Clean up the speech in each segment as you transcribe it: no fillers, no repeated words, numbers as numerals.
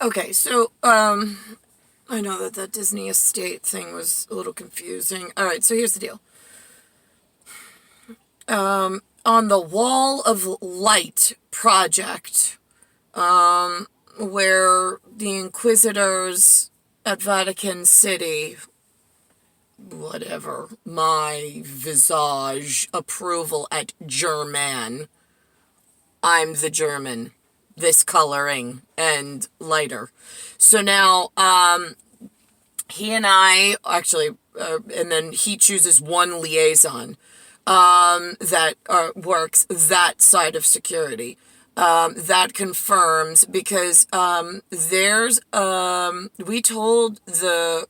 Okay, so, I know that that Disney estate thing was a little confusing. All right, so here's the deal. On the Wall of Light project, where the Inquisitors at Vatican City, whatever, my visage approval at German, I'm the German, this coloring and lighter. So now, he and I actually, and then he chooses one liaison that works that side of security. That confirms because we told the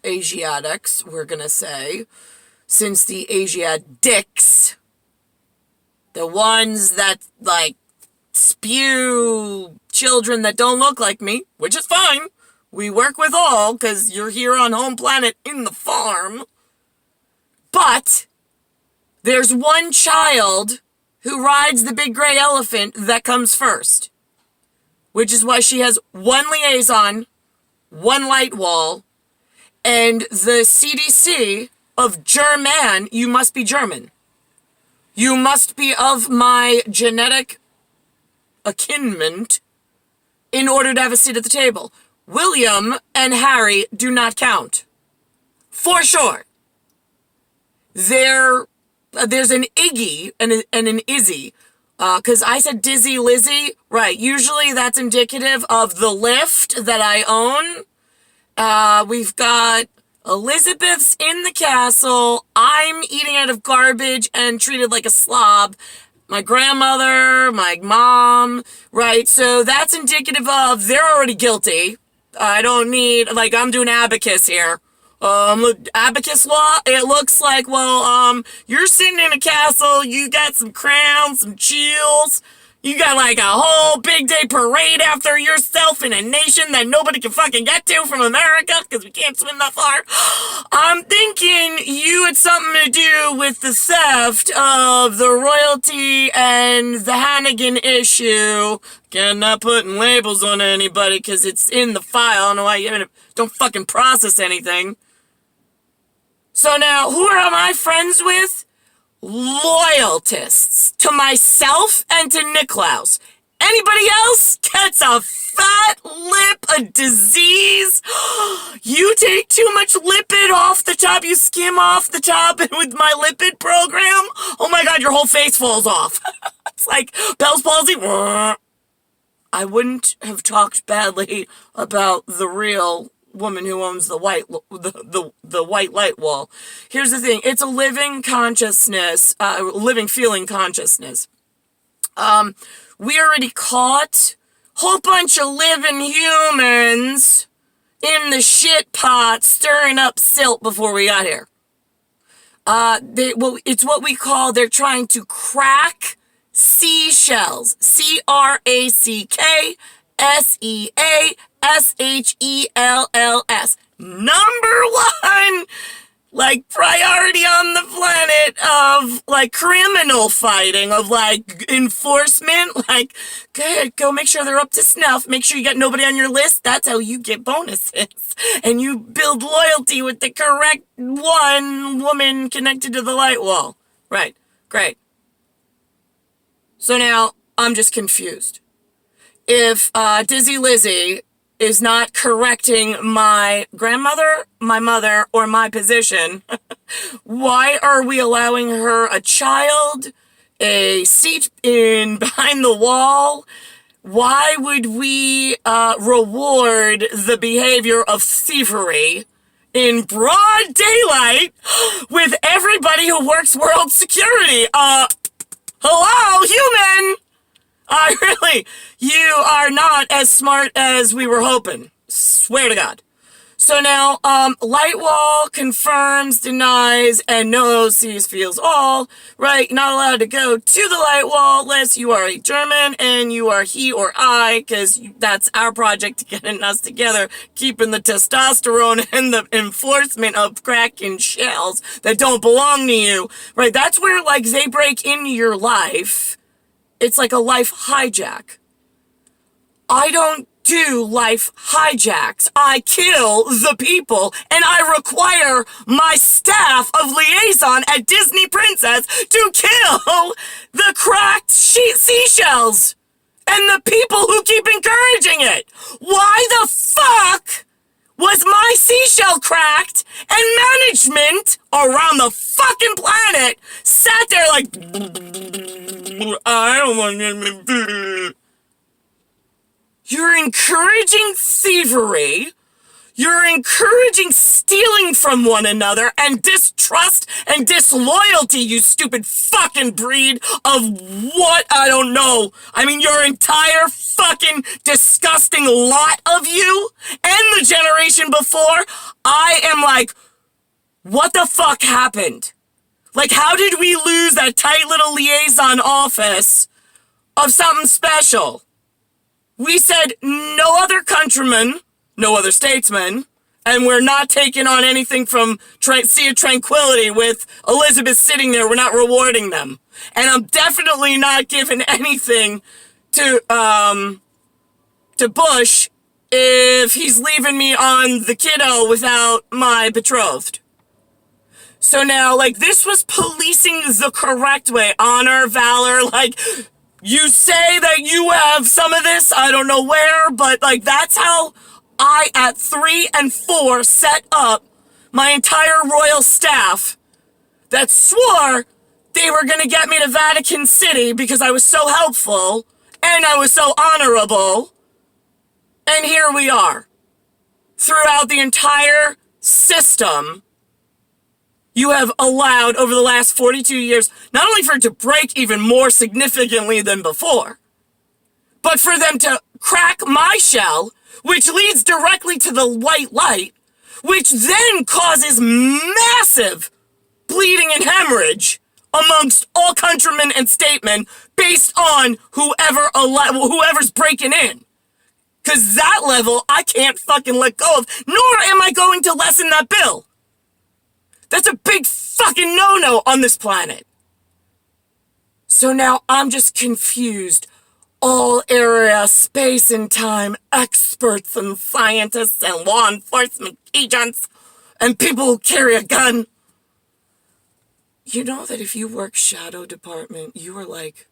Asiatics, we're gonna say, since the Asiatics, the ones that like spew children that don't look like me, which is fine. We work with all, because you're here on home planet in the farm. But there's one child who rides the big gray elephant that comes first. Which is why she has one liaison, one light wall, and the CDC of German, you must be German. You must be of my genetic akinment in order to have a seat at the table. William and Harry do not count. For sure. There's an IGGY and an IZZY. Because I said Dizzy Lizzy. Right, usually that's indicative of the lift that I own. We've got Elizabeth's in the castle. I'm eating out of garbage and treated like a slob. My grandmother, my mom, right? So that's indicative of they're already guilty. I don't need, like, I'm doing abacus here. Abacus law, it looks like, well, you're sitting in a castle, you got some crowns, some jewels, you got like a whole big day parade after yourself in a nation that nobody can fucking get to from America, because we can't swim that far. I'm thinking you had something to do with the theft of the royalty and the Hannigan issue. Again, not putting labels on anybody, because it's in the file. I don't know why you don't fucking process anything. So now, who am I friends with? Loyalists to myself and to Niklaus. Anybody else gets a fat lip, a disease. You take too much lipid off the top, you skim off the top with my lipid program. Oh my god, your whole face falls off. It's like Bell's palsy. I wouldn't have talked badly about the real woman who owns the white light wall. Here's the thing, it's a living consciousness, living feeling consciousness. We already caught a whole bunch of living humans in the shit pot stirring up silt before we got here. It's what we call, they're trying to crack seashells. SEASHELLS. Number one, like, priority on the planet of, like, criminal fighting, of, like, enforcement. Like, go ahead, go make sure they're up to snuff. Make sure you got nobody on your list. That's how you get bonuses. And you build loyalty with the correct one woman connected to the light wall. Right, great. So now, I'm just confused. If Dizzy Lizzy is not correcting my grandmother, my mother, or my position, why are we allowing her a child, a seat in behind the wall? Why would we reward the behavior of thievery in broad daylight with everybody who works world security? Hello, human! You are not as smart as we were hoping. Swear to God. So now, light wall confirms, denies, and knows, sees, feels all, right? Not allowed to go to the light wall unless you are a German and you are he or I, because that's our project to getting us together, keeping the testosterone and the enforcement of cracking shells that don't belong to you, right? That's where, like, they break into your life. It's like a life hijack. I don't do life hijacks. I kill the people, and I require my staff of liaison at Disney Princess to kill the cracked seashells and the people who keep encouraging it. Why the fuck was my seashell cracked and management around the fucking planet sat there like, I don't want to. You're encouraging thievery. You're encouraging stealing from one another and distrust and disloyalty, you stupid fucking breed of what? I don't know. I mean, your entire fucking disgusting lot of you and the generation before, I am like, what the fuck happened? Like, how did we lose that tight little liaison office of something special? We said no other countrymen, no other statesmen, and we're not taking on anything from Sea of Tranquility with Elizabeth sitting there. We're not rewarding them. And I'm definitely not giving anything to Bush if he's leaving me on the kiddo without my betrothed. So now, like, this was policing the correct way. Honor, valor, like, you say that you have some of this, I don't know where, but, like, that's how I, at 3 and 4, set up my entire royal staff that swore they were going to get me to Vatican City because I was so helpful and I was so honorable. And here we are. Throughout the entire system, you have allowed, over the last 42 years, not only for it to break even more significantly than before, but for them to crack my shell, which leads directly to the white light, which then causes massive bleeding and hemorrhage amongst all countrymen and statesmen based on whoever's breaking in. Because that level, I can't fucking let go of, nor am I going to lessen that bill. That's a big fucking no-no on this planet. So now I'm just confused. All area, space and time experts and scientists and law enforcement agents and people who carry a gun. You know that if you work shadow department, you are like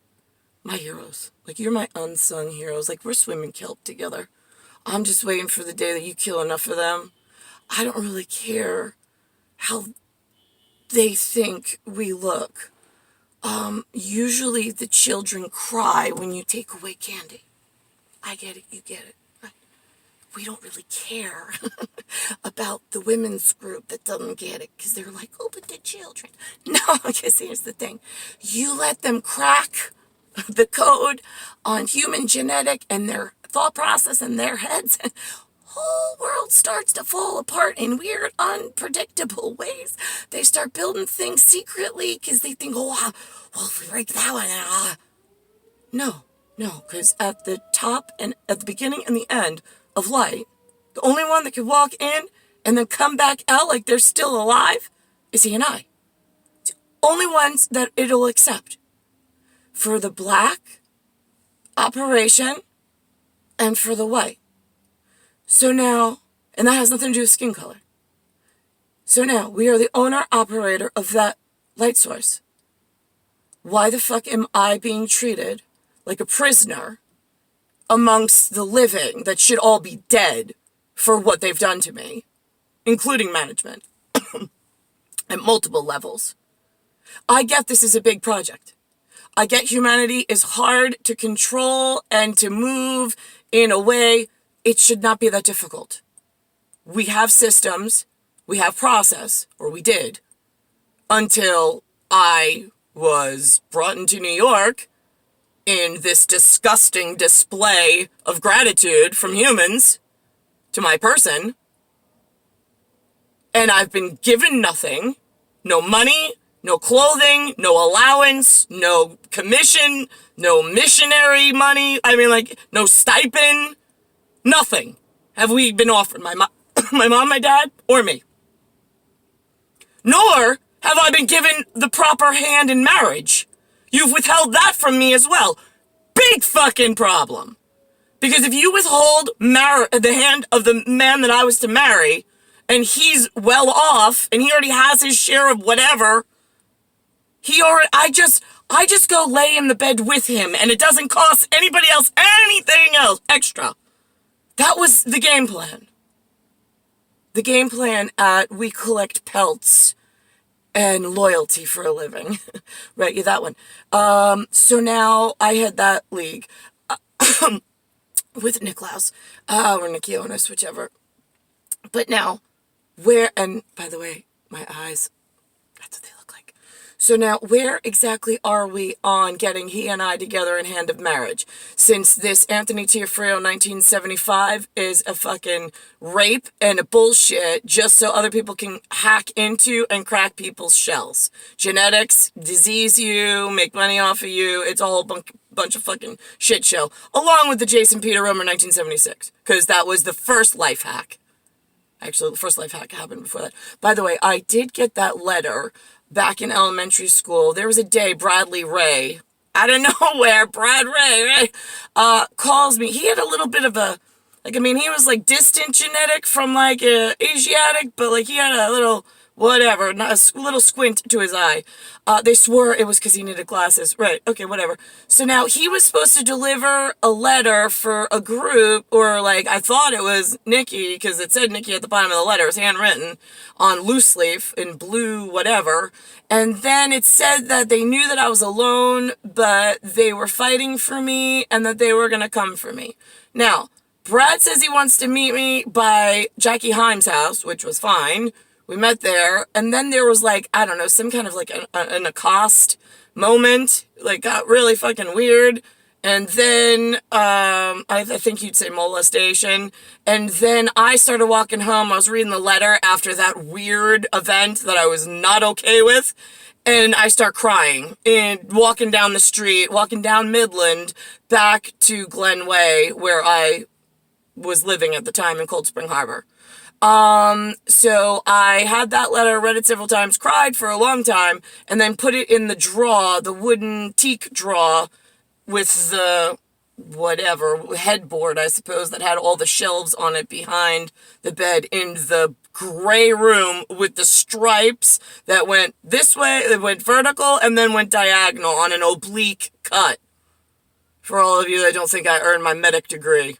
my heroes. Like, you're my unsung heroes. Like, we're swimming kelp together. I'm just waiting for the day that you kill enough of them. I don't really care how they think we look. Usually the children cry when you take away candy. I get it, you get it. We don't really care about the women's group that doesn't get it, because they're like, oh, but the children. No, because here's the thing. You let them crack the code on human genetic and their thought process in their heads, and whole world starts to fall apart in weird, unpredictable ways. They start building things secretly because they think, oh, well, if we break that one, No, because at the top and at the beginning and the end of light, the only one that can walk in and then come back out like they're still alive is he and I. It's the only ones that it'll accept. For the black operation and for the white. So now, and that has nothing to do with skin color. So now, we are the owner-operator of that light source. Why the fuck am I being treated like a prisoner amongst the living that should all be dead for what they've done to me, including management, at multiple levels? I get this is a big project. I get humanity is hard to control and to move in a way. It should not be that difficult. We have systems, we have process, or we did, until I was brought into New York in this disgusting display of gratitude from humans to my person, and I've been given nothing, no money, no clothing, no allowance, no commission, no missionary money, no stipend, nothing have we been offered, my mom, my dad, or me. Nor have I been given the proper hand in marriage. You've withheld that from me as well. Big fucking problem. Because if you withhold the hand of the man that I was to marry, and he's well off, and he already has his share of whatever, I just go lay in the bed with him, and it doesn't cost anybody else anything else extra. That was the game plan. The game plan at we collect pelts and loyalty for a living. Right, yeah, that one. So now I had that league with Niklaus, or Nikionis, whichever. But now, and by the way, my eyes, that's what they look like. So now, where exactly are we on getting he and I together in hand of marriage? Since this Anthony Tiafrio 1975 is a fucking rape and a bullshit just so other people can hack into and crack people's shells. Genetics, disease you, make money off of you, it's a whole bunch of fucking shit show. Along with the Jason Peter Romer 1976, because that was the first life hack. Actually, the first life hack happened before that. By the way, I did get that letter back in elementary school. There was a day Bradley Ray, out of nowhere, Brad Ray, calls me. He had a little bit of a, he was like distant genetic from like Asiatic, but like he had a little, whatever, not a little squint to his eye. They swore it was because he needed glasses. Right, okay, whatever. So now he was supposed to deliver a letter for a group, or like, I thought it was Nikki, because it said Nikki at the bottom of the letter. It was handwritten on loose leaf in blue, whatever. And then it said that they knew that I was alone, but they were fighting for me, and that they were going to come for me. Now, Brad says he wants to meet me by Jackie Himes' house, which was fine. We met there, and then there was like, I don't know, some kind of like an accost moment, like got really fucking weird. And then, I think you'd say molestation. And then I started walking home. I was reading the letter after that weird event that I was not okay with. And I start crying and walking down the street, walking down Midland back to Glen Way, where I was living at the time in Cold Spring Harbor. So I had that letter, read it several times, cried for a long time, and then put it in the drawer, the wooden teak drawer with the, whatever, headboard, I suppose, that had all the shelves on it behind the bed in the gray room with the stripes that went this way, it went vertical, and then went diagonal on an oblique cut. For all of you that don't think I earned my medic degree.